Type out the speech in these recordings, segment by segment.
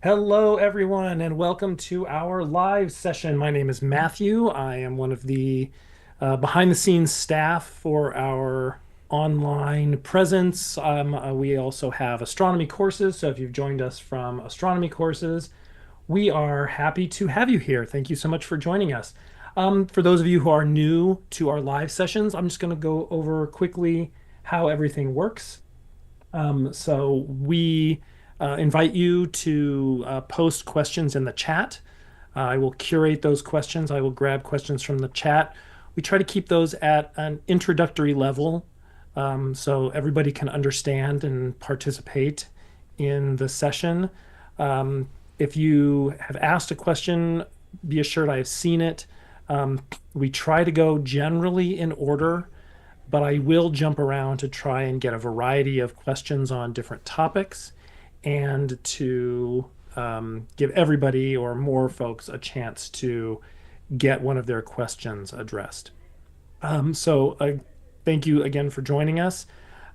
Hello, everyone, and welcome to our live session. My name is Matthew. I am one of the behind the scenes staff for our online presence. We also have astronomy courses. So if you've joined us from astronomy courses, we are happy to have you here. Thank you so much for joining us. For those of you who are new to our live sessions, I'm just going to go over quickly how everything works. We invite you to post questions in the chat. I will curate those questions. I will grab questions from the chat. We try to keep those at an introductory level so everybody can understand and participate in the session. If you have asked a question, be assured I have seen it. We try to go generally in order, but I will jump around to try and get a variety of questions on different topics and to give everybody or more folks a chance to get one of their questions addressed. Thank you again for joining us.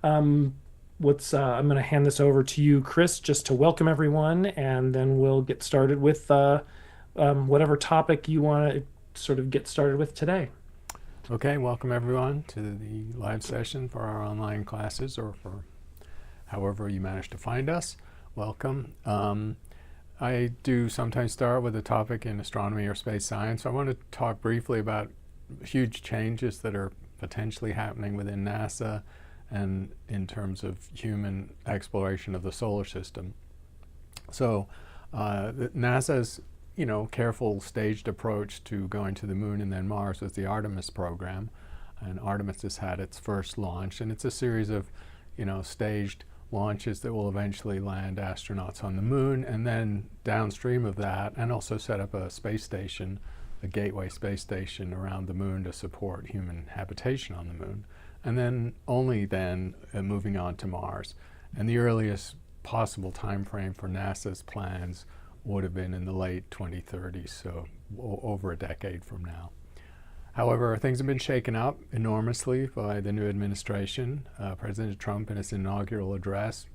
I'm going to hand this over to you, Chris, just to welcome everyone, and then we'll get started with whatever topic you want to sort of get started with today. Okay, welcome everyone to the live session for our online classes, or for however you manage to find us. Welcome. I do sometimes start with a topic in astronomy or space science. I want to talk briefly about huge changes that are potentially happening within NASA and in terms of human exploration of the solar system. So NASA's careful staged approach to going to the moon and then Mars was the Artemis program. And Artemis has had its first launch, and it's a series of, staged launches that will eventually land astronauts on the moon, and then downstream of that, and also set up a space station, a gateway space station around the moon to support human habitation on the moon. And then only then moving on to Mars. And the earliest possible time frame for NASA's plans would have been in the late 2030s, so over a decade from now. However, things have been shaken up enormously by the new administration. President Trump, in his inaugural address,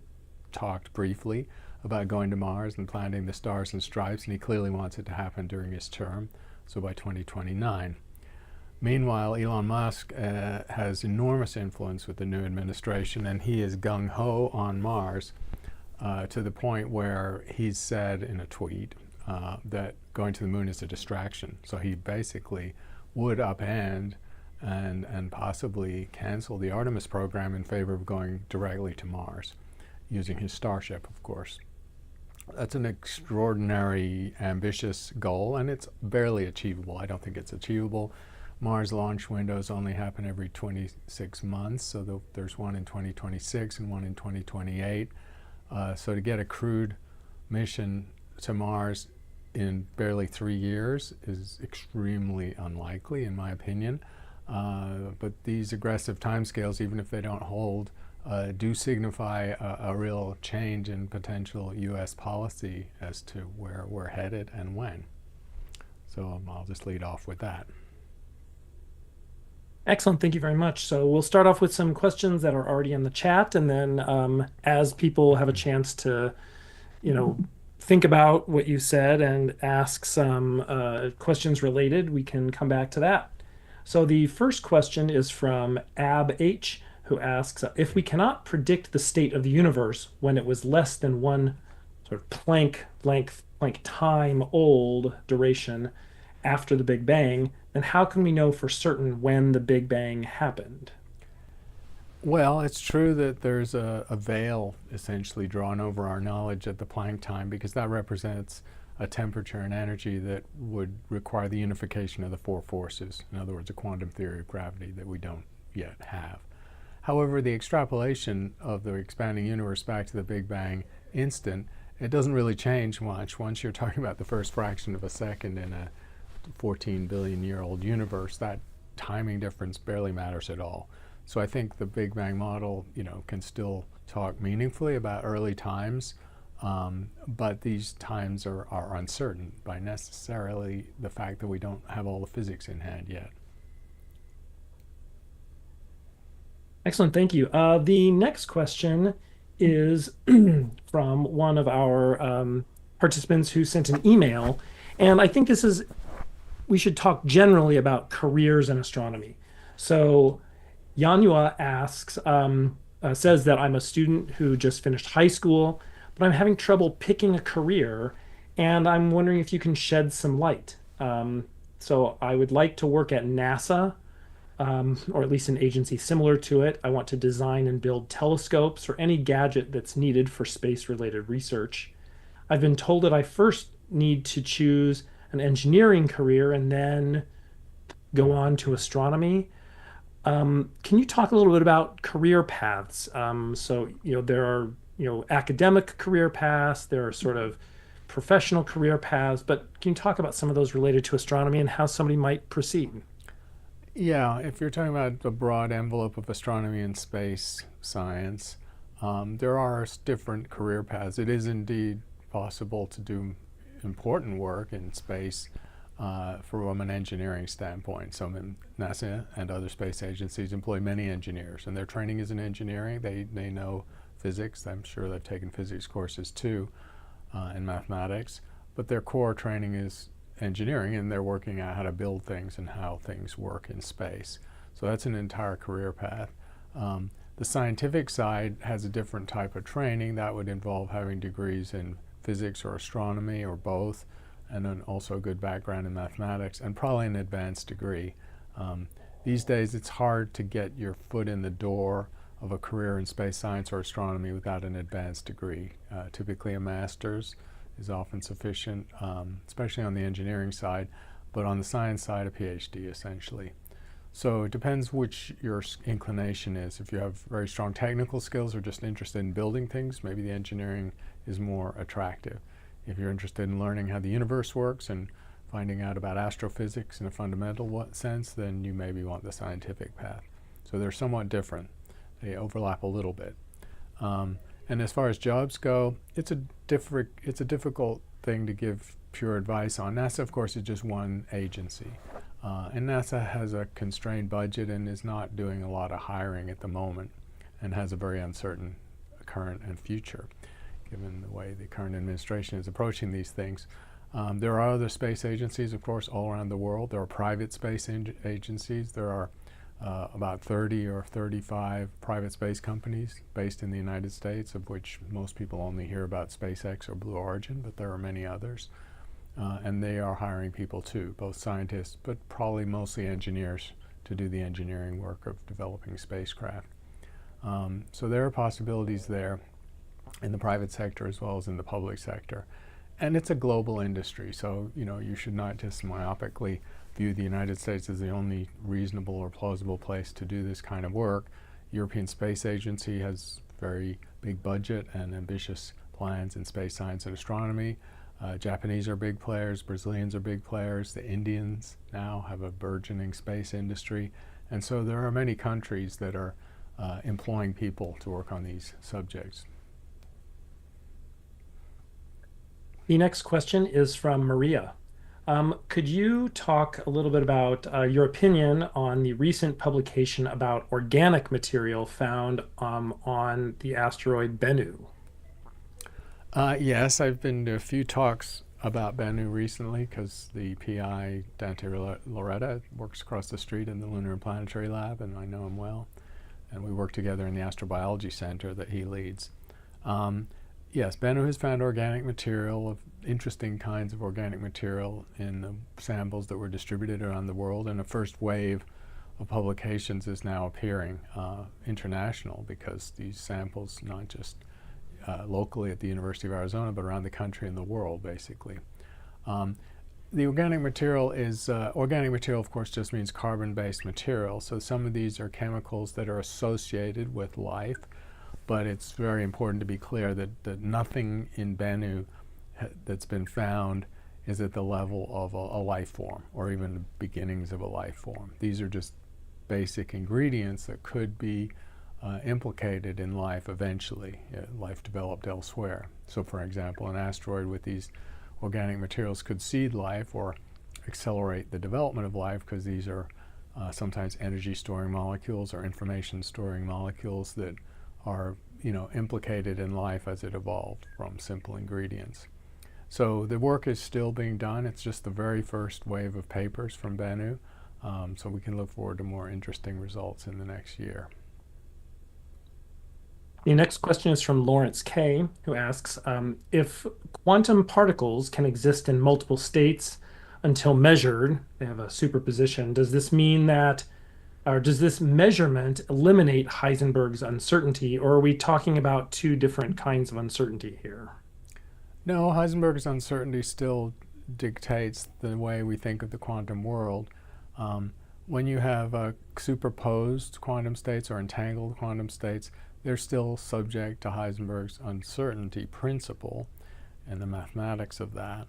talked briefly about going to Mars and planting the stars and stripes, and he clearly wants it to happen during his term, so by 2029. Meanwhile, Elon Musk has enormous influence with the new administration, and he is gung-ho on Mars, to the point where he's said in a tweet that going to the moon is a distraction. So he basically would upend and possibly cancel the Artemis program in favor of going directly to Mars, using his Starship, of course. That's an extraordinary, ambitious goal, and it's barely achievable. I don't think it's achievable. Mars launch windows only happen every 26 months, so there's one in 2026 and one in 2028. So to get a crewed mission to Mars in barely 3 years is extremely unlikely, in my opinion. But these aggressive timescales, even if they don't hold, do signify a real change in potential U.S. policy as to where we're headed and when. So I'll just lead off with that. Excellent. Thank you very much. So we'll start off with some questions that are already in the chat, and then as people have a chance to, think about what you said and ask some questions related, we can come back to that. So the first question is from Ab H, who asks, if we cannot predict the state of the universe when it was less than one sort of Planck time old duration after the Big Bang, then how can we know for certain when the Big Bang happened? Well, it's true that there's a veil essentially drawn over our knowledge at the Planck time, because that represents a temperature and energy that would require the unification of the four forces. In other words, a quantum theory of gravity that we don't yet have. However, the extrapolation of the expanding universe back to the Big Bang instant, it doesn't really change much. Once you're talking about the first fraction of a second in a 14 billion year old universe, that timing difference barely matters at all. So I think the Big Bang model, can still talk meaningfully about early times, but these times are uncertain by necessarily the fact that we don't have all the physics in hand yet. Excellent, thank you. The next question is from one of our participants who sent an email. And I think we should talk generally about careers in astronomy. So Yanua says that I'm a student who just finished high school, but I'm having trouble picking a career, and I'm wondering if you can shed some light. So I would like to work at NASA, or at least an agency similar to it. I want to design and build telescopes or any gadget that's needed for space-related research. I've been told that I first need to choose an engineering career and then go on to astronomy. Can you talk a little bit about career paths? There are, academic career paths, there are sort of professional career paths, but can you talk about some of those related to astronomy and how somebody might proceed? Yeah, if you're talking about the broad envelope of astronomy and space science, there are different career paths. It is indeed possible to do important work in space from an engineering standpoint. So NASA and other space agencies employ many engineers, and their training is in engineering. They know physics. I'm sure they've taken physics courses too, and mathematics, but their core training is engineering, and they're working out how to build things and how things work in space. So that's an entire career path. The scientific side has a different type of training that would involve having degrees in physics or astronomy or both, and then also a good background in mathematics and probably an advanced degree. These days it's hard to get your foot in the door of a career in space science or astronomy without an advanced degree. Typically a master's is often sufficient, especially on the engineering side, but on the science side a PhD essentially. So it depends which your inclination is. If you have very strong technical skills or just interested in building things, maybe the engineering is more attractive. If you're interested in learning how the universe works and finding out about astrophysics in a fundamental sense, then you maybe want the scientific path. So they're somewhat different. They overlap a little bit. And as far as jobs go, it's a difficult thing to give pure advice on. NASA, of course, is just one agency. And NASA has a constrained budget and is not doing a lot of hiring at the moment and has a very uncertain current and future, given the way the current administration is approaching these things. There are other space agencies, of course, all around the world. There are private space agencies. There are about 30 or 35 private space companies based in the United States, of which most people only hear about SpaceX or Blue Origin, but there are many others. And they are hiring people too, both scientists, but probably mostly engineers to do the engineering work of developing spacecraft. So there are possibilities there in the private sector as well as in the public sector. And it's a global industry, so you should not just myopically view the United States as the only reasonable or plausible place to do this kind of work. European Space Agency has very big budget and ambitious plans in space science and astronomy. Japanese are big players, Brazilians are big players, the Indians now have a burgeoning space industry, and so there are many countries that are employing people to work on these subjects. The next question is from Maria. Could you talk a little bit about your opinion on the recent publication about organic material found on the asteroid Bennu? Yes, I've been to a few talks about Bennu recently because the PI, Dante Loretta, works across the street in the Lunar and Planetary Lab, and I know him well. And we work together in the Astrobiology Center that he leads. Yes, Bennu has found organic material, of interesting kinds of organic material in the samples that were distributed around the world, and a first wave of publications is now appearing international because these samples, not just locally at the University of Arizona, but around the country and the world, basically. The organic material is, organic material of course just means carbon-based material, so some of these are chemicals that are associated with life, but it's very important to be clear that nothing in Bennu that's been found is at the level of a life form or even the beginnings of a life form. These are just basic ingredients that could be implicated in life eventually, life developed elsewhere. So for example, an asteroid with these organic materials could seed life or accelerate the development of life because these are sometimes energy storing molecules or information storing molecules that are implicated in life as it evolved from simple ingredients. So the work is still being done. It's just the very first wave of papers from Bennu. So we can look forward to more interesting results in the next year. The next question is from Lawrence K., who asks, if quantum particles can exist in multiple states until measured, they have a superposition, does this mean that, or does this measurement eliminate Heisenberg's uncertainty, or are we talking about two different kinds of uncertainty here? No, Heisenberg's uncertainty still dictates the way we think of the quantum world. When you have superposed quantum states or entangled quantum states, they're still subject to Heisenberg's uncertainty principle and the mathematics of that.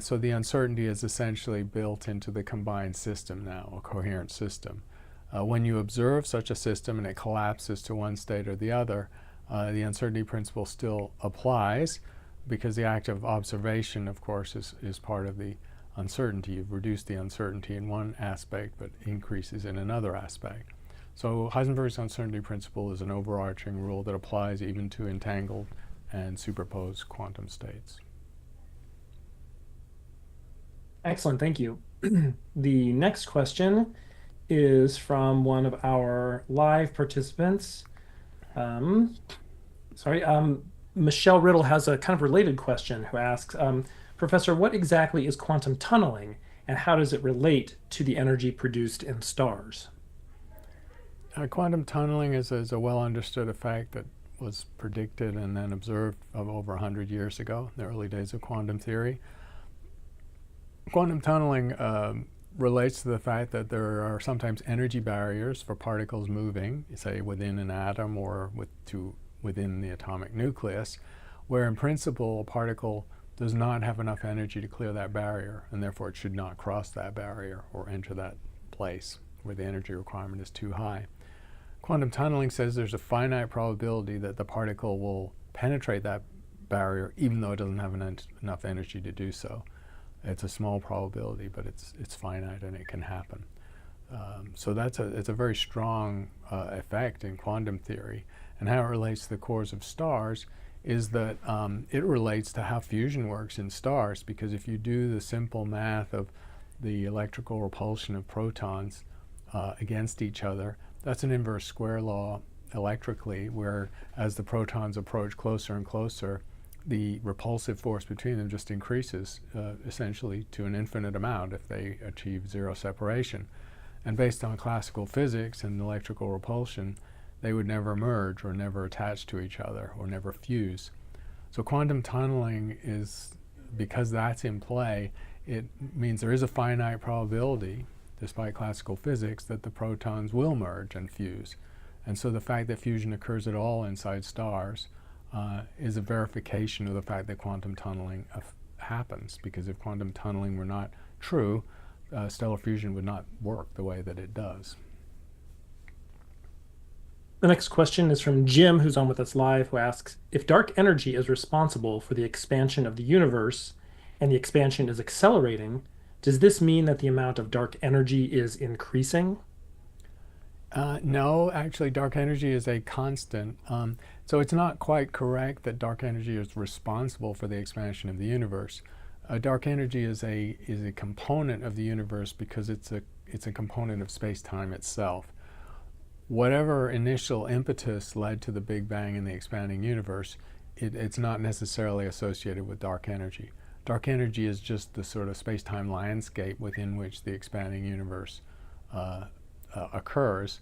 So the uncertainty is essentially built into the combined system now, a coherent system. When you observe such a system and it collapses to one state or the other, the uncertainty principle still applies, because the act of observation, of course, is part of the uncertainty. You've reduced the uncertainty in one aspect but increases in another aspect. So Heisenberg's uncertainty principle is an overarching rule that applies even to entangled and superposed quantum states. Excellent, thank you. The next question is from one of our live participants. Michelle Riddle has a kind of related question, who asks, Professor, what exactly is quantum tunneling and how does it relate to the energy produced in stars? Quantum tunneling is a well understood effect that was predicted and then observed over 100 years ago, in the early days of quantum theory. Quantum tunneling relates to the fact that there are sometimes energy barriers for particles moving, say within an atom or within the atomic nucleus, where in principle a particle does not have enough energy to clear that barrier, and therefore it should not cross that barrier or enter that place where the energy requirement is too high. Quantum tunneling says there's a finite probability that the particle will penetrate that barrier even though it doesn't have enough energy to do so. It's a small probability, but it's finite and it can happen. So it's a very strong effect in quantum theory. And how it relates to the cores of stars is that it relates to how fusion works in stars, because if you do the simple math of the electrical repulsion of protons against each other, that's an inverse square law electrically, where as the protons approach closer and closer, the repulsive force between them just increases essentially to an infinite amount if they achieve zero separation. And based on classical physics and electrical repulsion, they would never merge or never attach to each other or never fuse. So quantum tunneling is, because that's in play, it means there is a finite probability, despite classical physics, that the protons will merge and fuse. And so the fact that fusion occurs at all inside stars is a verification of the fact that quantum tunneling happens, because if quantum tunneling were not true, stellar fusion would not work the way that it does. The next question is from Jim, who's on with us live, who asks, if dark energy is responsible for the expansion of the universe and the expansion is accelerating, does this mean that the amount of dark energy is increasing? No, actually dark energy is a constant. So it's not quite correct that dark energy is responsible for the expansion of the universe. Dark energy is a component of the universe because it's a component of space-time itself. Whatever initial impetus led to the Big Bang and the expanding universe, it's not necessarily associated with dark energy. Dark energy is just the sort of space-time landscape within which the expanding universe occurs,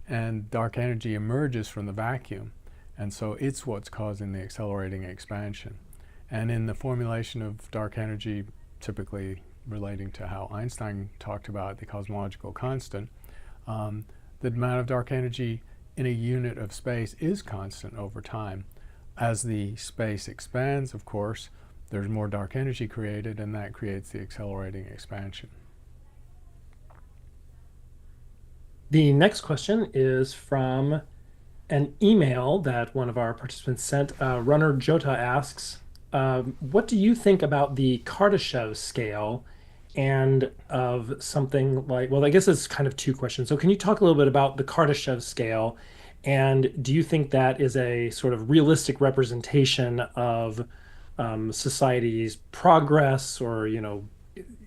and dark energy emerges from the vacuum, and so it's what's causing the accelerating expansion. And in the formulation of dark energy, typically relating to how Einstein talked about the cosmological constant, the amount of dark energy in a unit of space is constant over time. As the space expands, of course, there's more dark energy created, and that creates the accelerating expansion. The next question is from an email that one of our participants sent. Runner Jota asks, what do you think about the Kardashev scale and of something like, well, I guess it's kind of two questions. So can you talk a little bit about the Kardashev scale, and do you think that is a sort of realistic representation of society's progress, or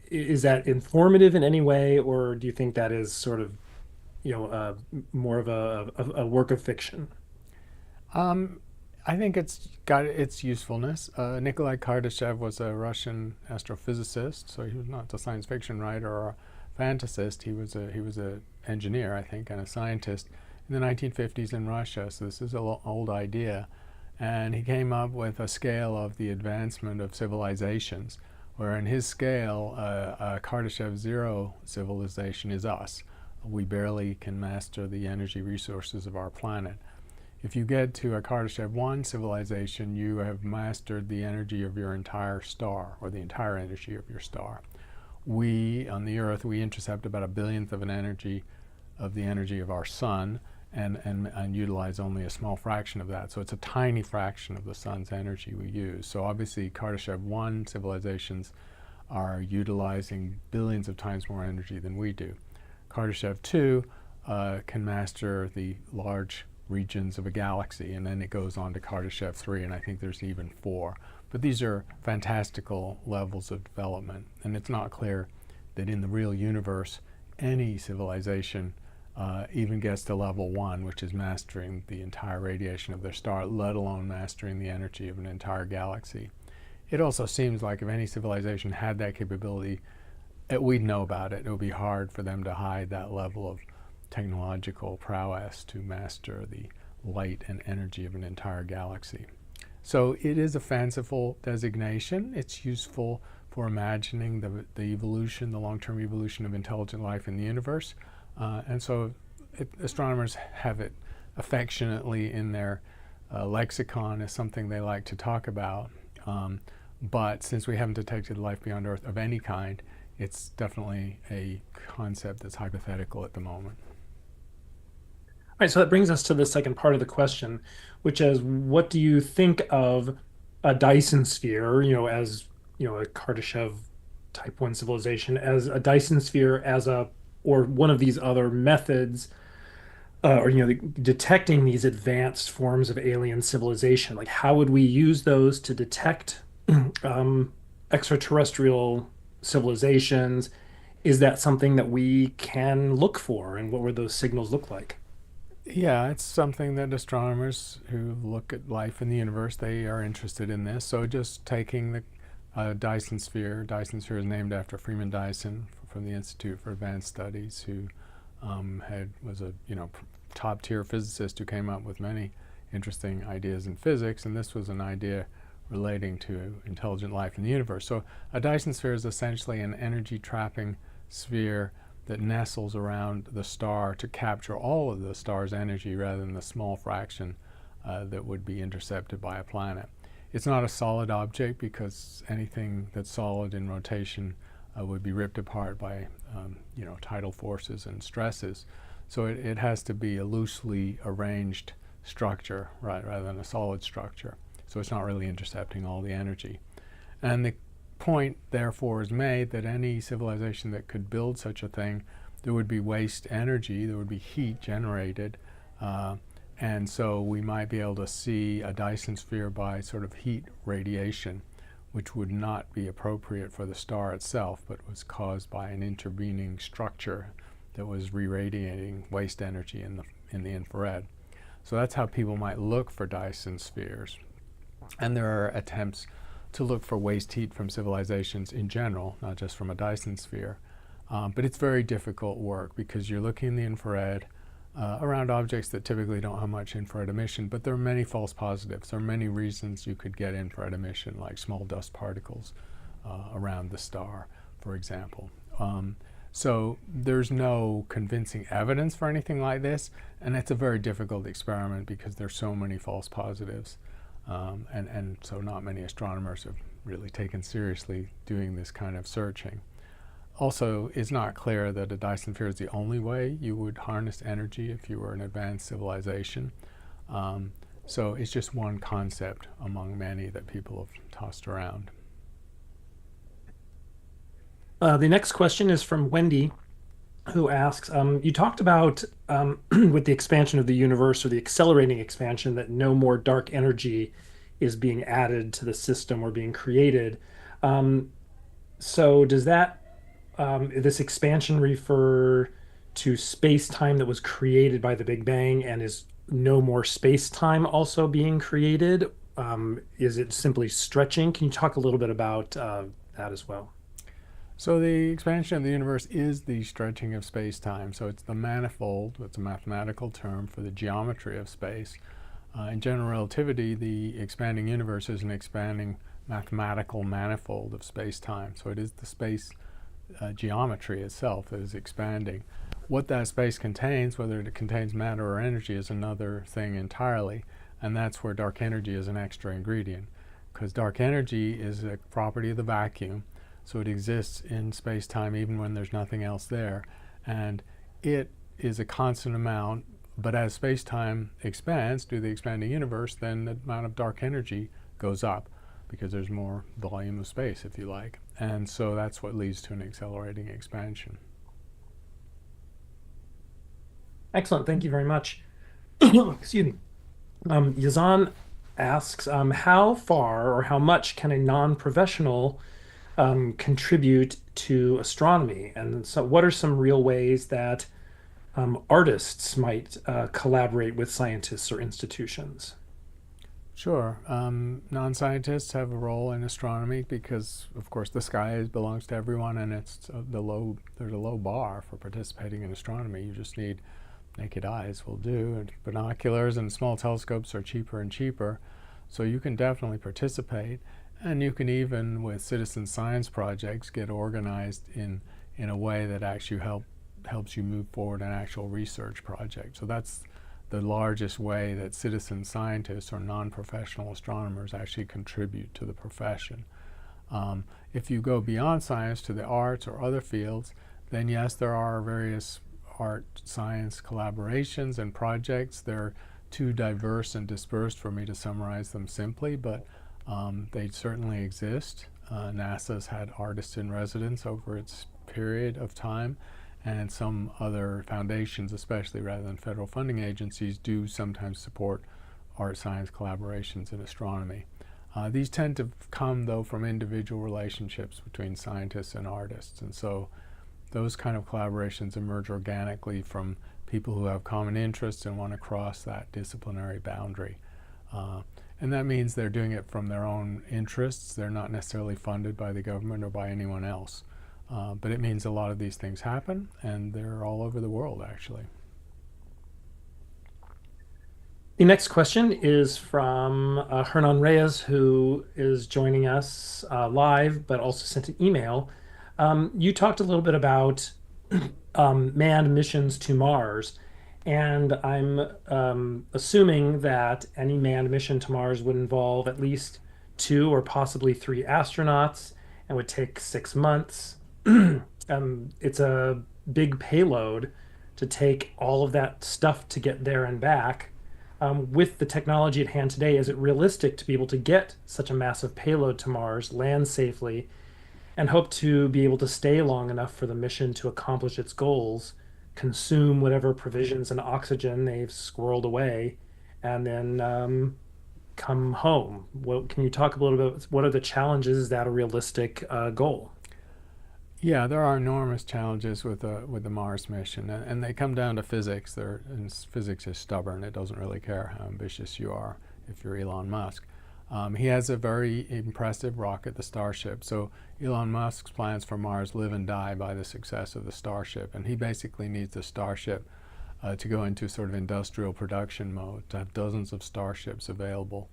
is that informative in any way, or do you think that is sort of more of a work of fiction? Um, I think it's got its usefulness. Nikolai Kardashev was a Russian astrophysicist, so he was not a science fiction writer or a fantasist. He was a engineer, I think, and a scientist in the 1950s in Russia. So this is an old idea, and he came up with a scale of the advancement of civilizations, where in his scale, Kardashev zero civilization is us. We barely can master the energy resources of our planet. If you get to a Kardashev 1 civilization, you have mastered the energy of your entire star, or the entire energy of your star. We, on the Earth, we intercept about a billionth of an energy of the energy of our sun, and utilize only a small fraction of that. So it's a tiny fraction of the sun's energy we use. So obviously Kardashev 1 civilizations are utilizing billions of times more energy than we do. Kardashev 2 can master the large regions of a galaxy, and then it goes on to Kardashev 3, and I think there's even 4. But these are fantastical levels of development, and it's not clear that in the real universe any civilization even gets to level 1, which is mastering the entire radiation of their star, let alone mastering the energy of an entire galaxy. It also seems like if any civilization had that capability, we'd know about it. It would be hard for them to hide that level of technological prowess to master the light and energy of an entire galaxy. So it is a fanciful designation. It's useful for imagining the evolution, the long-term evolution of intelligent life in the universe. And so astronomers have it affectionately in their lexicon as something they like to talk about. But since we haven't detected life beyond Earth of any kind, it's definitely a concept that's hypothetical at the moment. All right, so that brings us to the second part of the question, which is, what do you think of a Dyson sphere, as, a Kardashev type 1 civilization, as a Dyson sphere, or one of these other methods, or, detecting these advanced forms of alien civilization? Like, how would we use those to detect extraterrestrial civilizations? Is that something that we can look for, and what would those signals look like? Yeah, it's something that astronomers who look at life in the universe, they are interested in this. So just taking the Dyson sphere is named after Freeman Dyson from the Institute for Advanced Studies, who was a top tier physicist who came up with many interesting ideas in physics, and this was an idea relating to intelligent life in the universe. So a Dyson sphere is essentially an energy trapping sphere that nestles around the star to capture all of the star's energy rather than the small fraction that would be intercepted by a planet. It's not a solid object because anything that's solid in rotation would be ripped apart by tidal forces and stresses. So it has to be a loosely arranged structure, right, rather than a solid structure. So it's not really intercepting all the energy. And the point, therefore, is made that any civilization that could build such a thing, there would be waste energy, there would be heat generated, and so we might be able to see a Dyson sphere by sort of heat radiation, which would not be appropriate for the star itself, but was caused by an intervening structure that was re-radiating waste energy in the infrared. So that's how people might look for Dyson spheres. And there are attempts to look for waste heat from civilizations in general, not just from a Dyson sphere. But it's very difficult work because you're looking in the infrared around objects that typically don't have much infrared emission, but there are many false positives. There are many reasons you could get infrared emission, like small dust particles around the star, for example. So there's no convincing evidence for anything like this, and it's a very difficult experiment because there's so many false positives. And so not many astronomers have really taken seriously doing this kind of searching. Also, it's not clear that a Dyson sphere is the only way you would harness energy if you were an advanced civilization. So it's just one concept among many that people have tossed around. The next question is from Wendy, who asks, you talked about with the expansion of the universe, or the accelerating expansion, that no more dark energy is being added to the system or being created. Um, so does this expansion refer to space-time that was created by the Big Bang and is no more space-time also being created? Is it simply stretching? Can you talk a little bit about that as well? So the expansion of the universe is the stretching of space-time. So it's the manifold, it's a mathematical term for the geometry of space. In general relativity, the expanding universe is an expanding mathematical manifold of space-time. So it is the space geometry itself that is expanding. What that space contains, whether it contains matter or energy, is another thing entirely. And that's where dark energy is an extra ingredient. Because dark energy is a property of the vacuum. So it exists in space-time even when there's nothing else there. And it is a constant amount, but as space-time expands due to the expanding universe, then the amount of dark energy goes up because there's more volume of space, if you like. And so that's what leads to an accelerating expansion. Excellent. Thank you very much. Excuse me. Yazan asks, how far or how much can a non-professional contribute to astronomy? And so, what are some real ways that artists might collaborate with scientists or institutions? Sure. Non-scientists have a role in astronomy because, of course, the sky belongs to everyone, and there's a low bar for participating in astronomy. You just need naked eyes will do, and binoculars and small telescopes are cheaper and cheaper, so you can definitely participate. And you can even, with citizen science projects, get organized in a way that actually helps you move forward an actual research project. So that's the largest way that citizen scientists or non-professional astronomers actually contribute to the profession. If you go beyond science to the arts or other fields, then yes, there are various art-science collaborations and projects. They're too diverse and dispersed for me to summarize them simply, but they certainly exist. NASA's had artists in residence over its period of time, and some other foundations, especially rather than federal funding agencies, do sometimes support art-science collaborations in astronomy. These tend to come, though, from individual relationships between scientists and artists, and so those kind of collaborations emerge organically from people who have common interests and want to cross that disciplinary boundary. And that means they're doing it from their own interests. They're not necessarily funded by the government or by anyone else. But it means a lot of these things happen, and they're all over the world, actually. The next question is from Hernan Reyes, who is joining us live, but also sent an email. You talked a little bit about manned missions to Mars, and I'm assuming that any manned mission to Mars would involve at least 2 or possibly 3 astronauts and would take 6 months. It's a big payload to take all of that stuff to get there and back. With the technology at hand today, is it realistic to be able to get such a massive payload to Mars, land safely, and hope to be able to stay long enough for the mission to accomplish its goals, consume whatever provisions and oxygen they've squirreled away, and then come home? Can you talk a little bit about what are the challenges? Is that a realistic goal? Yeah, there are enormous challenges with the Mars mission, and they come down to physics. And physics is stubborn. It doesn't really care how ambitious you are if you're Elon Musk. He has a very impressive rocket, the Starship. So Elon Musk's plans for Mars live and die by the success of the Starship, and he basically needs the Starship to go into sort of industrial production mode, to have dozens of Starships available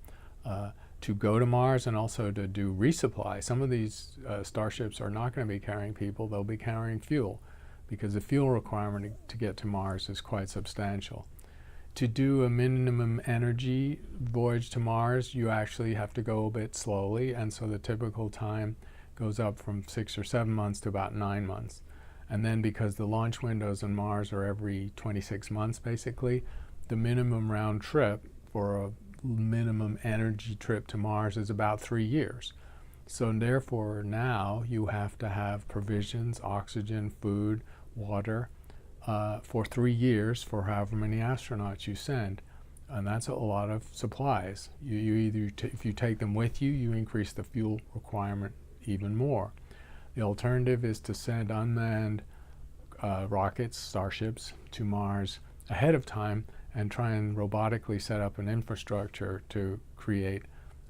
to go to Mars and also to do resupply. Some of these Starships are not going to be carrying people, they'll be carrying fuel, because the fuel requirement to get to Mars is quite substantial. To do a minimum energy voyage to Mars, you actually have to go a bit slowly, and so the typical time goes up from 6 or 7 months to about 9 months. And then because the launch windows on Mars are every 26 months basically, the minimum round trip for a minimum energy trip to Mars is about 3 years. So therefore now you have to have provisions, oxygen, food, water for 3 years for however many astronauts you send. and that's a lot of supplies. You either if you take them with you, you increase the fuel requirement even more. The alternative is to send unmanned rockets, starships, to Mars ahead of time and try and robotically set up an infrastructure to create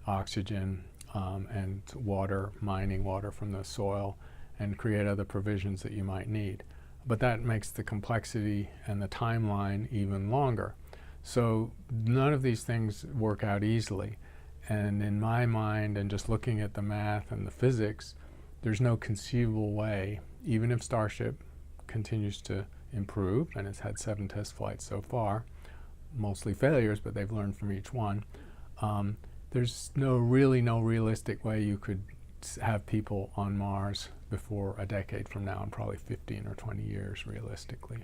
oxygen and water, mining water from the soil, and create other provisions that you might need. But that makes the complexity and the timeline even longer. So none of these things work out easily. And in my mind, and just looking at the math and the physics, there's no conceivable way, even if Starship continues to improve, and it's had 7 test flights so far, mostly failures, but they've learned from each one. There's really no realistic way you could have people on Mars before a decade from now, and probably 15 or 20 years realistically.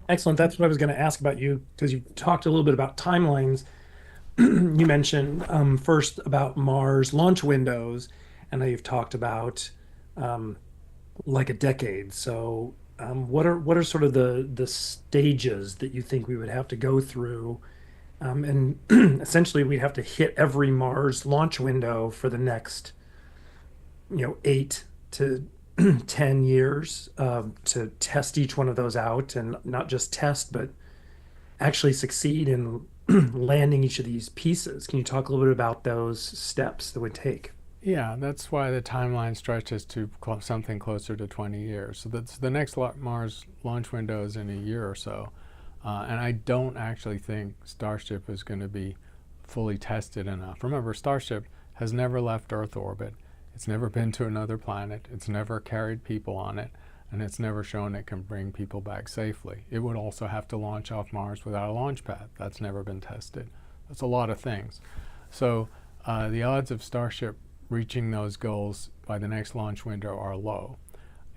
Excellent. That's what I was going to ask about you, because you talked a little bit about timelines. You mentioned first about Mars launch windows, and now you've talked about like a decade. So what are sort of the stages that you think we would have to go through? And essentially, we'd have to hit every Mars launch window for the next, 8 to 10 years to test each one of those out, and not just test, but actually succeed in landing each of these pieces. Can you talk a little bit about those steps that would take? Yeah, that's why the timeline stretches to something closer to 20 years. So that's the next Mars launch window is in a year or so. And I don't actually think Starship is going to be fully tested enough. Remember, Starship has never left Earth orbit. It's never been to another planet. It's never carried people on it. And it's never shown it can bring people back safely. It would also have to launch off Mars without a launch pad. That's never been tested. That's a lot of things. So the odds of Starship reaching those goals by the next launch window are low.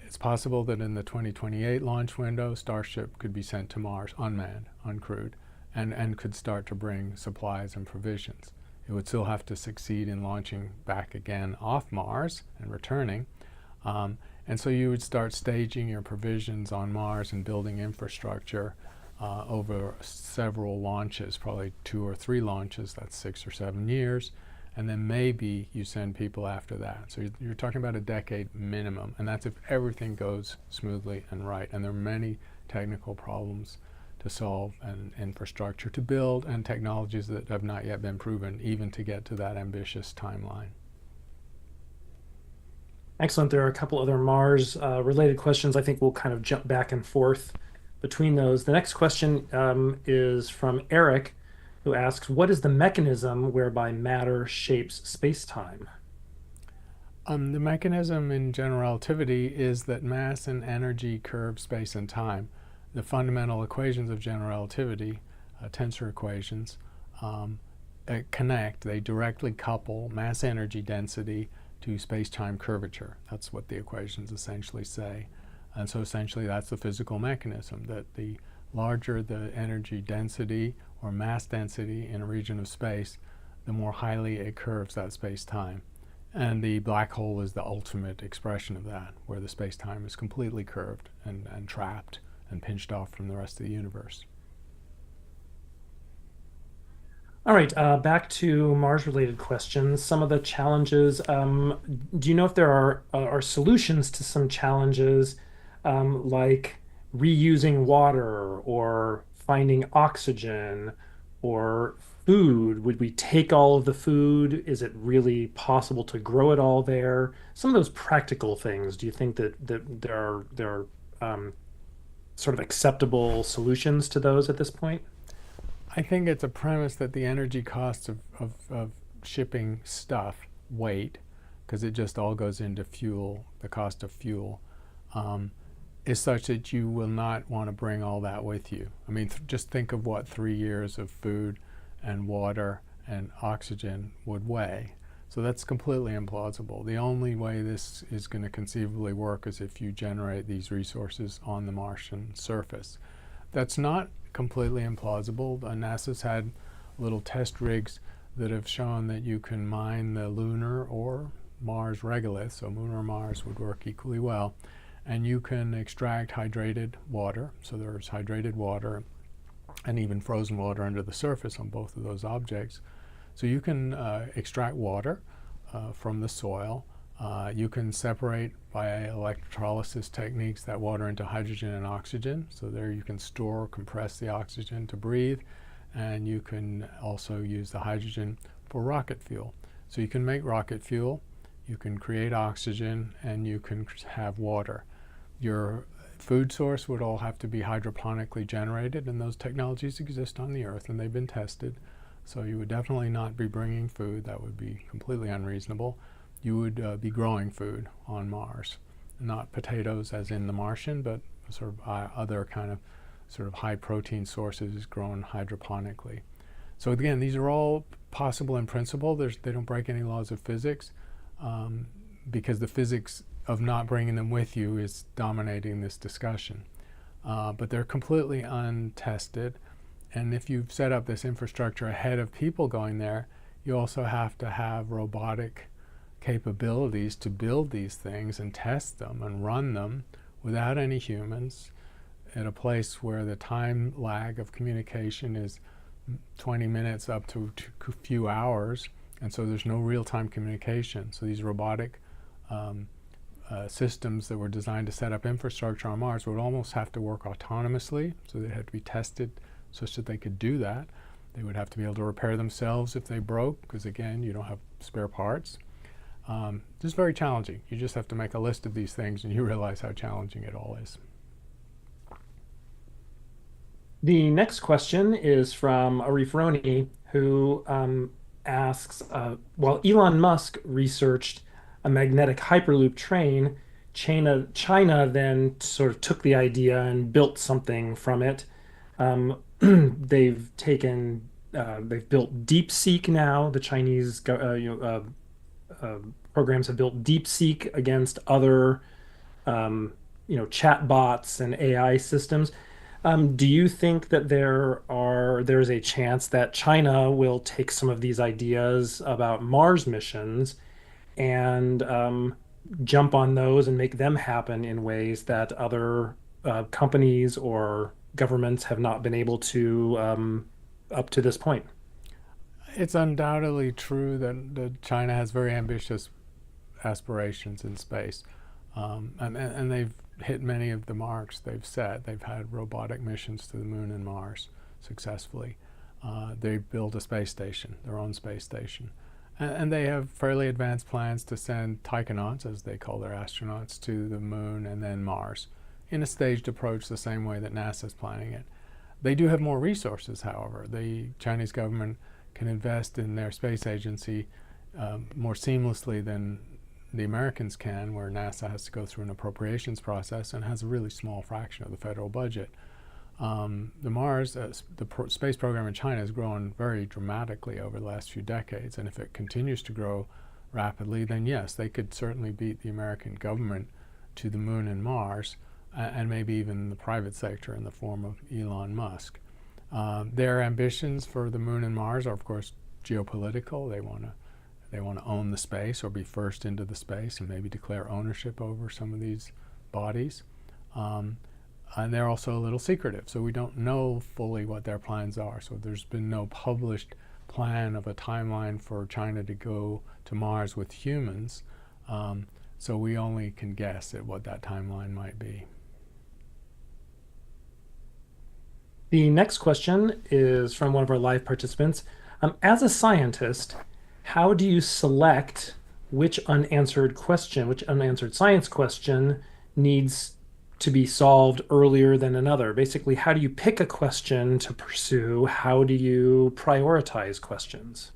It's possible that in the 2028 launch window, Starship could be sent to Mars unmanned, uncrewed, and could start to bring supplies and provisions. It would still have to succeed in launching back again off Mars and returning. And so you would start staging your provisions on Mars and building infrastructure over several launches, probably 2 or 3 launches, that's 6 or 7 years. And then maybe you send people after that. So you're talking about a decade minimum, and that's if everything goes smoothly and right. And there are many technical problems to solve and infrastructure to build and technologies that have not yet been proven, even to get to that ambitious timeline. Excellent. There are a couple other Mars related questions. I think we'll kind of jump back and forth between those. The next question is from Eric, who asks, what is the mechanism whereby matter shapes space-time? The mechanism in general relativity is that mass and energy curve space and time. The fundamental equations of general relativity, tensor equations, connect. They directly couple mass energy density to space-time curvature. That's what the equations essentially say. And so essentially that's the physical mechanism, that the larger the energy density or mass density in a region of space, the more highly it curves that space-time. And the black hole is the ultimate expression of that, where the space-time is completely curved and trapped and pinched off from the rest of the universe. All right, back to Mars-related questions. Some of the challenges. Do you know if there are solutions to some challenges, like reusing water or finding oxygen or food? Would we take all of the food? Is it really possible to grow it all there? Some of those practical things. Do you think that there are sort of acceptable solutions to those at this point? I think it's a premise that the energy costs of shipping stuff, weight, because it just all goes into fuel, the cost of fuel, is such that you will not want to bring all that with you. I mean, just think of what 3 years of food and water and oxygen would weigh. So that's completely implausible. The only way this is going to conceivably work is if you generate these resources on the Martian surface. That's not completely implausible. NASA's had little test rigs that have shown that you can mine the lunar or Mars regolith, so Moon or Mars would work equally well, and you can extract hydrated water. So there's hydrated water and even frozen water under the surface on both of those objects. So you can extract water from the soil. You can separate by electrolysis techniques that water into hydrogen and oxygen. So there you can store, compress the oxygen to breathe, and you can also use the hydrogen for rocket fuel. So you can make rocket fuel, you can create oxygen, and you can have water. Your food source would all have to be hydroponically generated, and those technologies exist on the Earth and they've been tested. So you would definitely not be bringing food. That would be completely unreasonable. You would be growing food on Mars. Not potatoes as in The Martian, but sort of other kind of sort of high protein sources grown hydroponically. So again, these are all possible in principle. They don't break any laws of physics because the physics of not bringing them with you is dominating this discussion. But they're completely untested. And if you've set up this infrastructure ahead of people going there, you also have to have robotic capabilities to build these things and test them and run them without any humans at a place where the time lag of communication is 20 minutes up to a few hours, and so there's no real-time communication. So these robotic systems that were designed to set up infrastructure on Mars would almost have to work autonomously, so they had to be tested such that they could do that. They would have to be able to repair themselves if they broke, because again, you don't have spare parts. Just very challenging. You just have to make a list of these things and you realize how challenging it all is. The next question is from Arif Roni, who asks, while Elon Musk researched a magnetic hyperloop train, China then sort of took the idea and built something from it. They've built DeepSeek now. The Chinese programs have built DeepSeek against other chatbots and AI systems. Do you think that there's a chance that China will take some of these ideas about Mars missions and jump on those and make them happen in ways that other companies or governments have not been able to up to this point? It's undoubtedly true that China has very ambitious aspirations in space, and they've hit many of the marks they've set. They've had robotic missions to the moon and Mars successfully. They've built a space station, their own space station. And they have fairly advanced plans to send taikonauts, as they call their astronauts, to the moon and then Mars in a staged approach the same way that NASA's planning it. They do have more resources, however. The Chinese government can invest in their space agency more seamlessly than the Americans can, where NASA has to go through an appropriations process and has a really small fraction of the federal budget. The space program in China has grown very dramatically over the last few decades, and if it continues to grow rapidly, then yes, they could certainly beat the American government to the moon and Mars, and maybe even the private sector in the form of Elon Musk. Their ambitions for the moon and Mars are, of course, geopolitical. They want to own the space or be first into the space and maybe declare ownership over some of these bodies. And they're also a little secretive, so we don't know fully what their plans are. So there's been no published plan of a timeline for China to go to Mars with humans. So we only can guess at what that timeline might be. The next question is from one of our live participants. As a scientist, how do you select which unanswered science question needs to be solved earlier than another? Basically, how do you pick a question to pursue? How do you prioritize questions?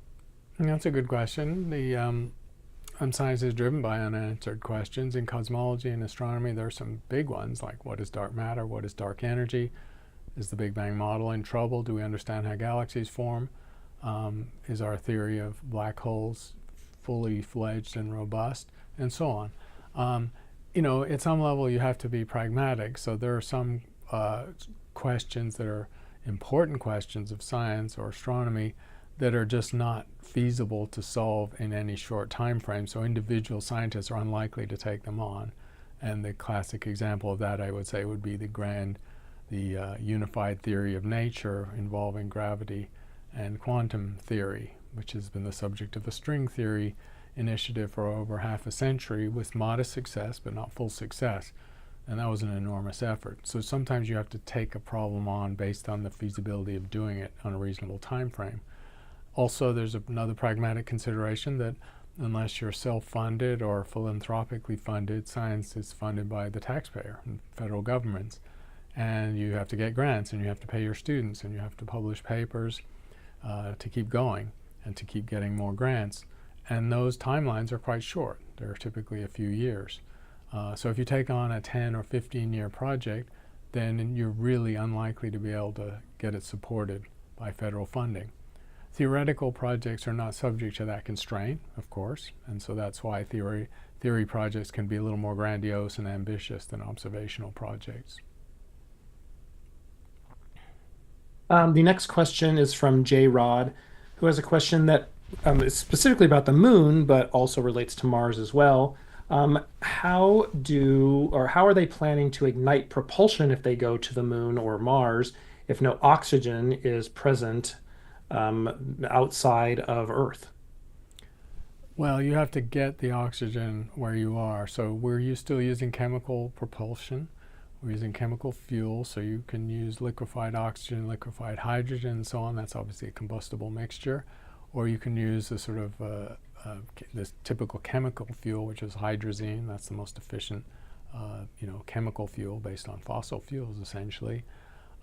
That's a good question. Science is driven by unanswered questions. In cosmology and astronomy, there are some big ones, like what is dark matter? What is dark energy? Is the Big Bang model in trouble? Do we understand how galaxies form? Is our theory of black holes fully fledged and robust? And so on. At some level you have to be pragmatic. So there are some questions that are important questions of science or astronomy that are just not feasible to solve in any short time frame. So individual scientists are unlikely to take them on. And the classic example of that, I would say, would be the grand the unified theory of nature involving gravity and quantum theory, which has been the subject of a string theory initiative for over half a century with modest success but not full success. And that was an enormous effort. So sometimes you have to take a problem on based on the feasibility of doing it on a reasonable time frame. Also, there's another pragmatic consideration that unless you're self-funded or philanthropically funded, science is funded by the taxpayer and federal governments. And you have to get grants, and you have to pay your students, and you have to publish papers to keep going and to keep getting more grants. And those timelines are quite short. They're typically a few years. So if you take on a 10 or 15-year project, then you're really unlikely to be able to get it supported by federal funding. Theoretical projects are not subject to that constraint, of course, and so that's why theory projects can be a little more grandiose and ambitious than observational projects. The next question is from J. Rod, who has a question that is specifically about the moon, but also relates to Mars as well. How are they planning to ignite propulsion if they go to the moon or Mars if no oxygen is present outside of Earth? Well, you have to get the oxygen where you are. So we're still using chemical propulsion. We're using chemical fuel, so you can use liquefied oxygen, liquefied hydrogen, and so on. That's obviously a combustible mixture. Or you can use a sort of this typical chemical fuel, which is hydrazine. That's the most efficient, chemical fuel based on fossil fuels, essentially.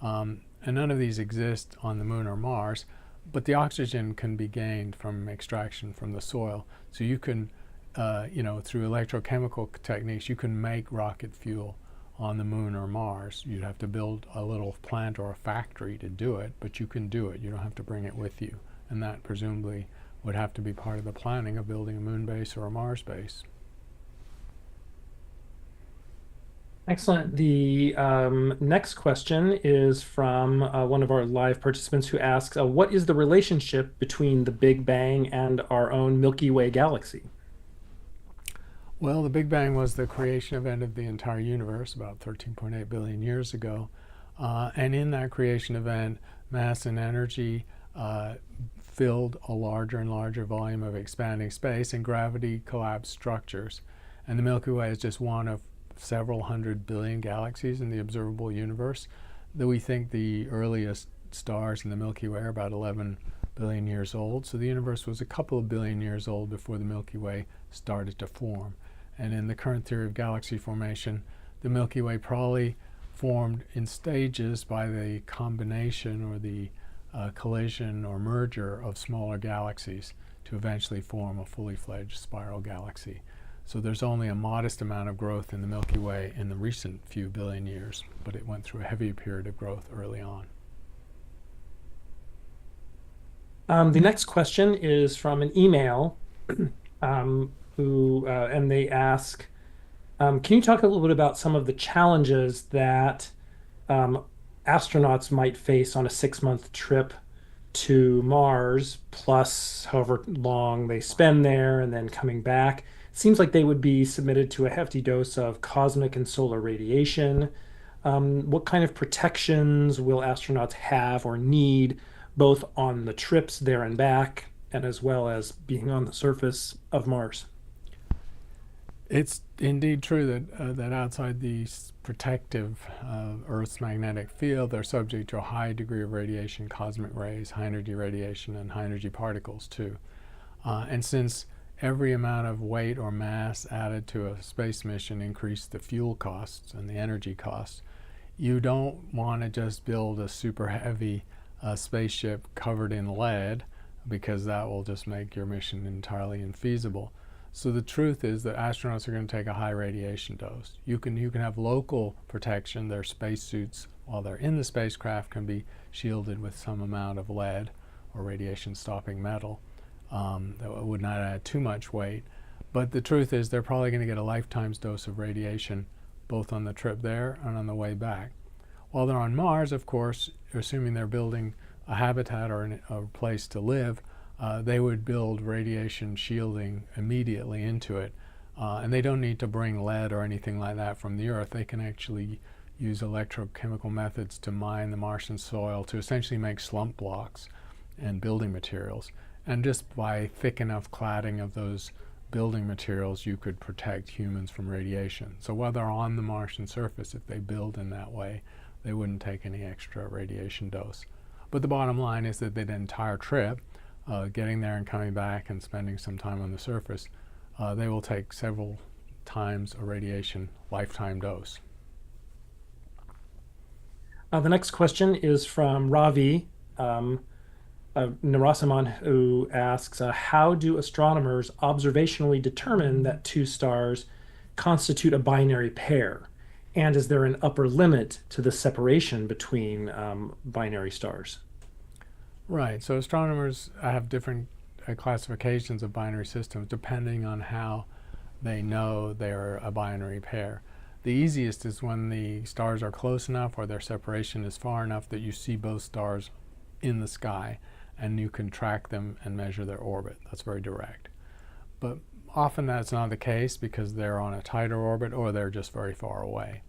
And none of these exist on the moon or Mars, but the oxygen can be gained from extraction from the soil. So you can, through electrochemical techniques, you can make rocket fuel on the moon or Mars. You'd have to build a little plant or a factory to do it, but you can do it. You don't have to bring it with you. And that presumably would have to be part of the planning of building a moon base or a Mars base. Excellent. The next question is from one of our live participants who asks, what is the relationship between the Big Bang and our own Milky Way galaxy? Well, the Big Bang was the creation event of the entire universe about 13.8 billion years ago. And in that creation event, mass and energy filled a larger and larger volume of expanding space, and gravity collapsed structures. And the Milky Way is just one of several 100 billion galaxies in the observable universe. Though we think the earliest stars in the Milky Way are about 11 billion years old. So the universe was a couple of billion years old before the Milky Way started to form. And in the current theory of galaxy formation, the Milky Way probably formed in stages by the combination or the collision or merger of smaller galaxies to eventually form a fully fledged spiral galaxy. So there's only a modest amount of growth in the Milky Way in the recent few billion years, but it went through a heavy period of growth early on. The next question is from an email and they ask, can you talk a little bit about some of the challenges that astronauts might face on a 6-month trip to Mars, plus however long they spend there and then coming back? It seems like they would be submitted to a hefty dose of cosmic and solar radiation. What kind of protections will astronauts have or need, both on the trips there and back, and as well as being on the surface of Mars? It's indeed true that outside the protective Earth's magnetic field, they're subject to a high degree of radiation, cosmic rays, high energy radiation, and high energy particles too. And since every amount of weight or mass added to a space mission increased the fuel costs and the energy costs, you don't want to just build a super heavy spaceship covered in lead, because that will just make your mission entirely infeasible. So the truth is that astronauts are going to take a high radiation dose. You can have local protection. Their spacesuits, while they're in the spacecraft, can be shielded with some amount of lead or radiation-stopping metal that would not add too much weight. But the truth is they're probably going to get a lifetime's dose of radiation both on the trip there and on the way back. While they're on Mars, of course, assuming they're building a habitat or a place to live, they would build radiation shielding immediately into it. And they don't need to bring lead or anything like that from the Earth. They can actually use electrochemical methods to mine the Martian soil to essentially make slump blocks and building materials. And just by thick enough cladding of those building materials, you could protect humans from radiation. So while they're on the Martian surface, if they build in that way, they wouldn't take any extra radiation dose. But the bottom line is that the entire trip, getting there and coming back and spending some time on the surface, they will take several times a radiation lifetime dose. The next question is from Ravi Narasimhan, who asks, how do astronomers observationally determine that two stars constitute a binary pair? And is there an upper limit to the separation between binary stars? Right, so astronomers have different classifications of binary systems depending on how they know they're a binary pair. The easiest is when the stars are close enough or their separation is far enough that you see both stars in the sky and you can track them and measure their orbit. That's very direct. But often that's not the case because they're on a tighter orbit or they're just very far away.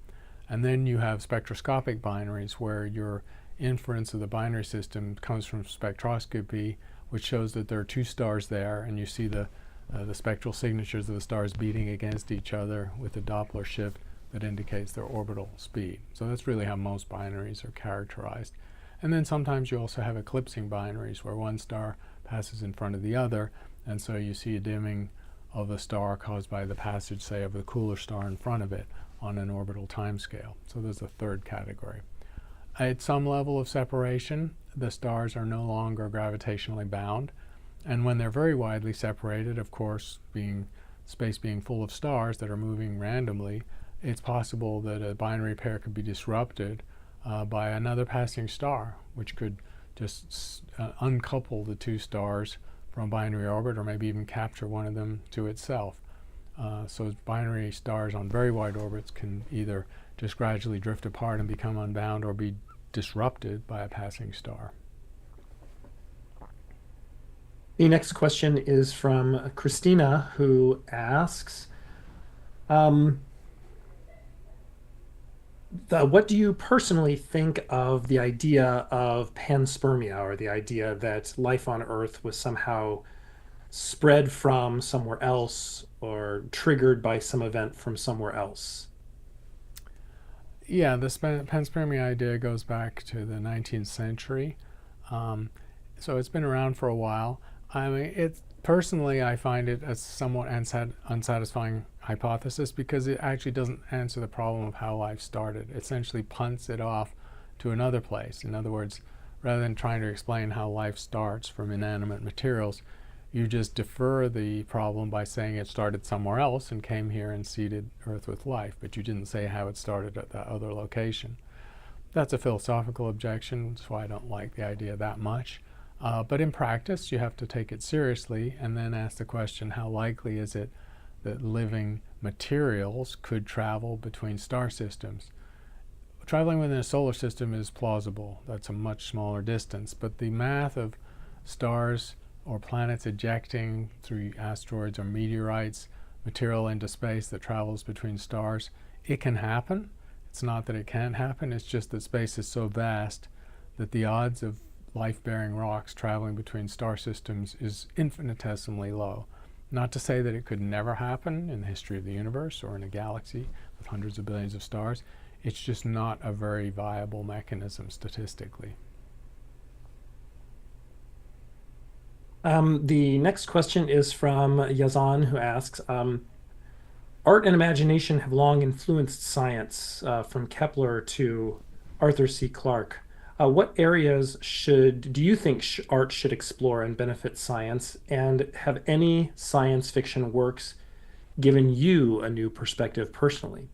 And then you have spectroscopic binaries where your inference of the binary system comes from spectroscopy, which shows that there are two stars there and you see the spectral signatures of the stars beating against each other with a Doppler shift that indicates their orbital speed. So that's really how most binaries are characterized. And then sometimes you also have eclipsing binaries where one star passes in front of the other, and so you see a dimming of a star caused by the passage, say, of the cooler star in front of it on an orbital timescale. So there's a third category. At some level of separation, the stars are no longer gravitationally bound, and when they're very widely separated, of course, space being full of stars that are moving randomly, it's possible that a binary pair could be disrupted by another passing star, which could just uncouple the two stars from binary orbit or maybe even capture one of them to itself. So binary stars on very wide orbits can either just gradually drift apart and become unbound or be disrupted by a passing star. The next question is from Christina, who asks, what do you personally think of the idea of panspermia, or the idea that life on Earth was somehow spread from somewhere else or triggered by some event from somewhere else? Yeah, the panspermia idea goes back to the 19th century. So it's been around for a while. I mean, personally, I find it a somewhat unsatisfying hypothesis because it actually doesn't answer the problem of how life started. It essentially punts it off to another place. In other words, rather than trying to explain how life starts from inanimate materials, you just defer the problem by saying it started somewhere else and came here and seeded Earth with life, but you didn't say how it started at that other location. That's a philosophical objection, that's why I don't like the idea that much. But in practice, you have to take it seriously and then ask the question, how likely is it that living materials could travel between star systems? Traveling within a solar system is plausible. That's a much smaller distance. But the math of stars or planets ejecting through asteroids or meteorites material into space that travels between stars, it can happen. It's not that it can't happen. It's just that space is so vast that the odds of life-bearing rocks traveling between star systems is infinitesimally low. Not to say that it could never happen in the history of the universe or in a galaxy with hundreds of billions of stars. It's just not a very viable mechanism statistically. The next question is from Yazan, who asks, art and imagination have long influenced science, from Kepler to Arthur C. Clarke. What areas do you think art should explore and benefit science? And have any science fiction works given you a new perspective personally?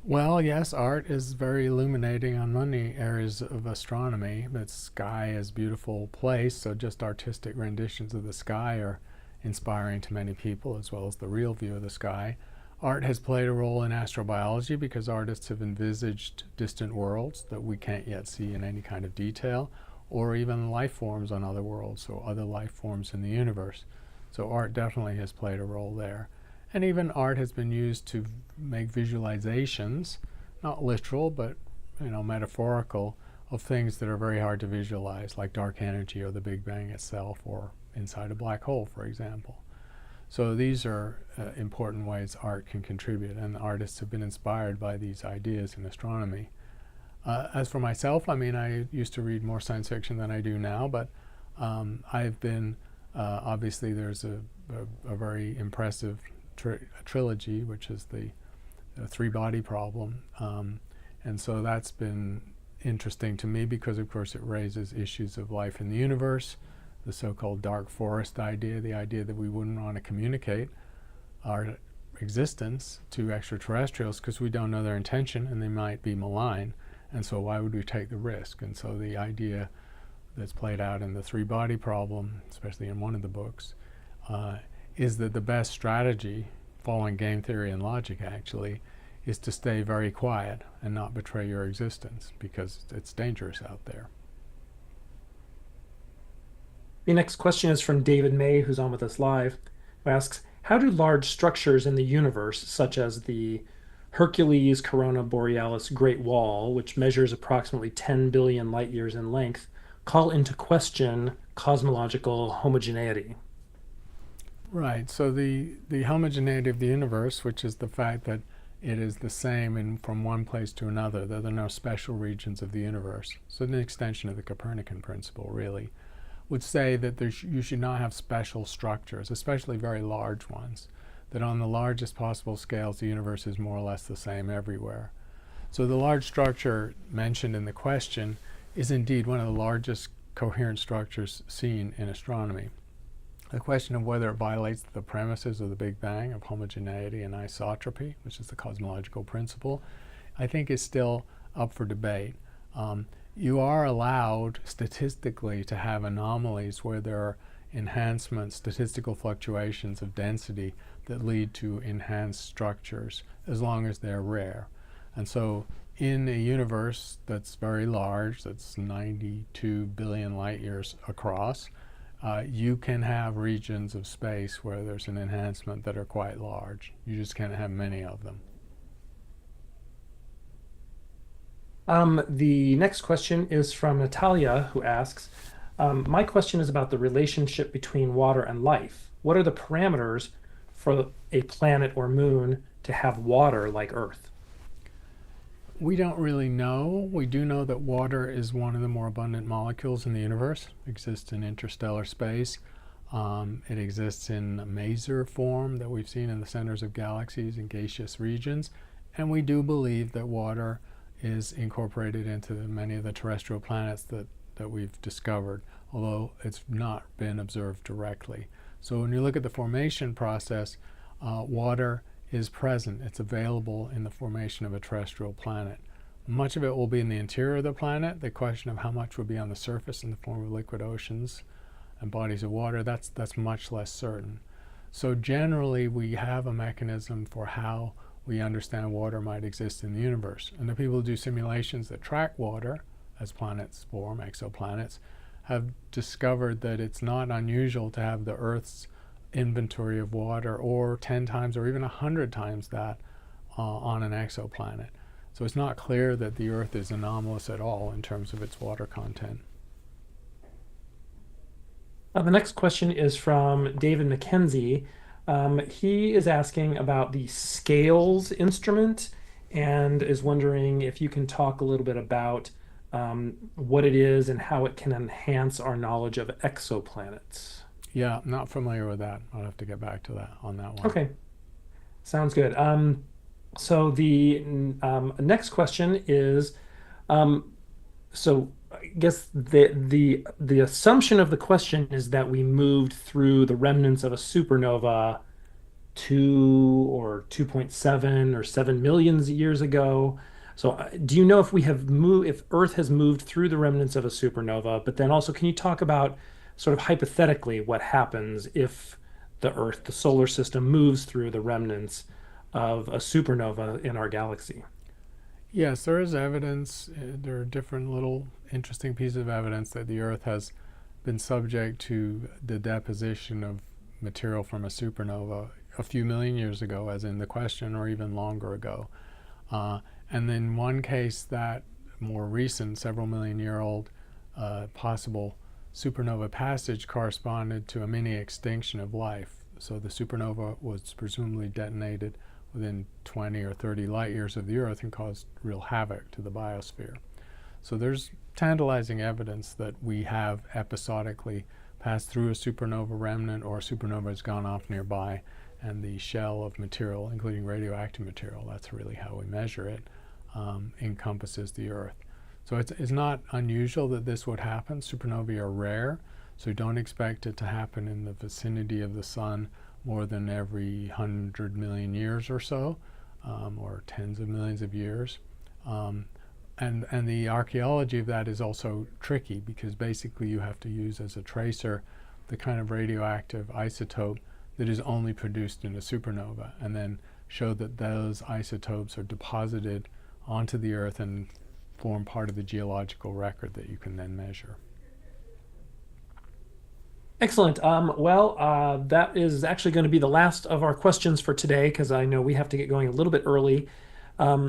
Well, yes, art is very illuminating on many areas of astronomy. The sky is a beautiful place, so just artistic renditions of the sky are inspiring to many people, as well as the real view of the sky. Art has played a role in astrobiology because artists have envisaged distant worlds that we can't yet see in any kind of detail, or even life forms on other worlds, so other life forms in the universe. So art definitely has played a role there. And even art has been used to make visualizations not literal, but metaphorical, of things that are very hard to visualize, like dark energy or the Big Bang itself, or inside a black hole, for example. So these are important ways art can contribute, and artists have been inspired by these ideas in astronomy. As for myself, I used to read more science fiction than I do now, but I've been, obviously there's a very impressive trilogy, which is the three-body problem, and so that's been interesting to me because, of course, it raises issues of life in the universe, the so-called dark forest idea, the idea that we wouldn't want to communicate our existence to extraterrestrials because we don't know their intention and they might be malign, and so why would we take the risk? And so the idea that's played out in the three-body problem, especially in one of the books, is that the best strategy, following game theory and logic actually, is to stay very quiet and not betray your existence because it's dangerous out there. The next question is from David May, who's on with us live, who asks, how do large structures in the universe, such as the Hercules Corona Borealis Great Wall, which measures approximately 10 billion light years in length, call into question cosmological homogeneity? Right, so the homogeneity of the universe, which is the fact that it is the same from one place to another, that there are no special regions of the universe. So an extension of the Copernican principle, really, would say that you should not have special structures, especially very large ones, that on the largest possible scales the universe is more or less the same everywhere. So the large structure mentioned in the question is indeed one of the largest coherent structures seen in astronomy. The question of whether it violates the premises of the Big Bang of homogeneity and isotropy, which is the cosmological principle, I think is still up for debate. You are allowed statistically to have anomalies where there are enhancements, statistical fluctuations of density that lead to enhanced structures as long as they're rare. And so in a universe that's very large, that's 92 billion light years across, you can have regions of space where there's an enhancement that are quite large. You just can't have many of them. The next question is from Natalia, who asks, my question is about the relationship between water and life. What are the parameters for a planet or moon to have water like Earth? We don't really know. We do know that water is one of the more abundant molecules in the universe. It exists in interstellar space. It exists in maser form that we've seen in the centers of galaxies and gaseous regions. And we do believe that water is incorporated into many of the terrestrial planets that we've discovered, although it's not been observed directly. So when you look at the formation process, water is present. It's available in the formation of a terrestrial planet. Much of it will be in the interior of the planet. The question of how much will be on the surface in the form of liquid oceans and bodies of water, that's much less certain. So generally, we have a mechanism for how we understand water might exist in the universe. And the people who do simulations that track water as planets form, exoplanets, have discovered that it's not unusual to have the Earth's inventory of water or 10 times or even 100 times that on an exoplanet. So it's not clear that the Earth is anomalous at all in terms of its water content. The next question is from David McKenzie. He is asking about the scales instrument and is wondering if you can talk a little bit about what it is and how it can enhance our knowledge of exoplanets. Yeah, not familiar with that. I'll have to get back to that on that one. Okay, sounds good. So the next question is, so I guess the assumption of the question is that we moved through the remnants of a supernova 2 or 2.7 or 7 million years ago. So do you know if we have moved, if Earth has moved through the remnants of a supernova? But then also, can you talk about sort of hypothetically what happens if the Earth, the solar system, moves through the remnants of a supernova in our galaxy? Yes, there is evidence. There are different little interesting pieces of evidence that the Earth has been subject to the deposition of material from a supernova a few million years ago, as in the question, or even longer ago. And then one case that more recent, several million year old possible supernova passage corresponded to a mini extinction of life. So the supernova was presumably detonated within 20 or 30 light years of the Earth and caused real havoc to the biosphere. So there's tantalizing evidence that we have episodically passed through a supernova remnant, or a supernova has gone off nearby, and the shell of material, including radioactive material, that's really how we measure it, encompasses the Earth. So it's not unusual that this would happen. Supernovae are rare, so don't expect it to happen in the vicinity of the sun more than every 100 million years or so, or tens of millions of years. And the archaeology of that is also tricky, because basically you have to use as a tracer the kind of radioactive isotope that is only produced in a supernova, and then show that those isotopes are deposited onto the Earth and form part of the geological record that you can then measure. Excellent. That is actually going to be the last of our questions for today, because I know we have to get going a little bit early.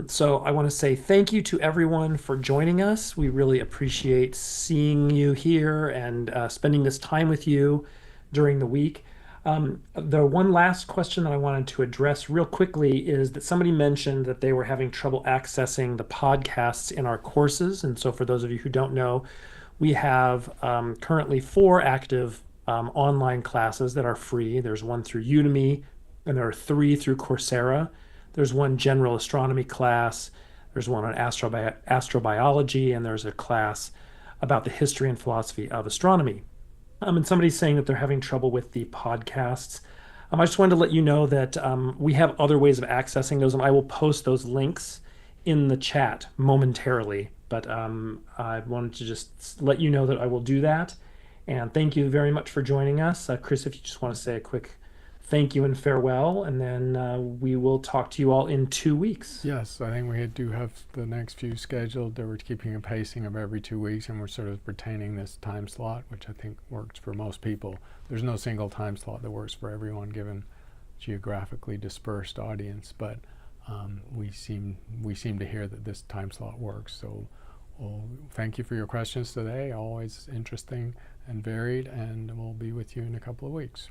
So I want to say thank you to everyone for joining us. We really appreciate seeing you here and spending this time with you during the week. The one last question that I wanted to address real quickly is that somebody mentioned that they were having trouble accessing the podcasts in our courses. And so for those of you who don't know, we have currently 4 active online classes that are free. There's one through Udemy, and there are 3 through Coursera. There's one general astronomy class, there's one on astrobiology, and there's a class about the history and philosophy of astronomy. And somebody's saying that they're having trouble with the podcasts. I just wanted to let you know that we have other ways of accessing those, and I will post those links in the chat momentarily. But I wanted to just let you know that I will do that. And thank you very much for joining us. Chris, if you just want to say a quick thank you and farewell, and then we will talk to you all in 2 weeks. Yes, I think we do have the next few scheduled. We're keeping a pacing of every 2 weeks, and we're sort of retaining this time slot, which I think works for most people. There's no single time slot that works for everyone, given geographically dispersed audience, but we seem to hear that this time slot works. So well, thank you for your questions today, always interesting and varied, and we'll be with you in a couple of weeks.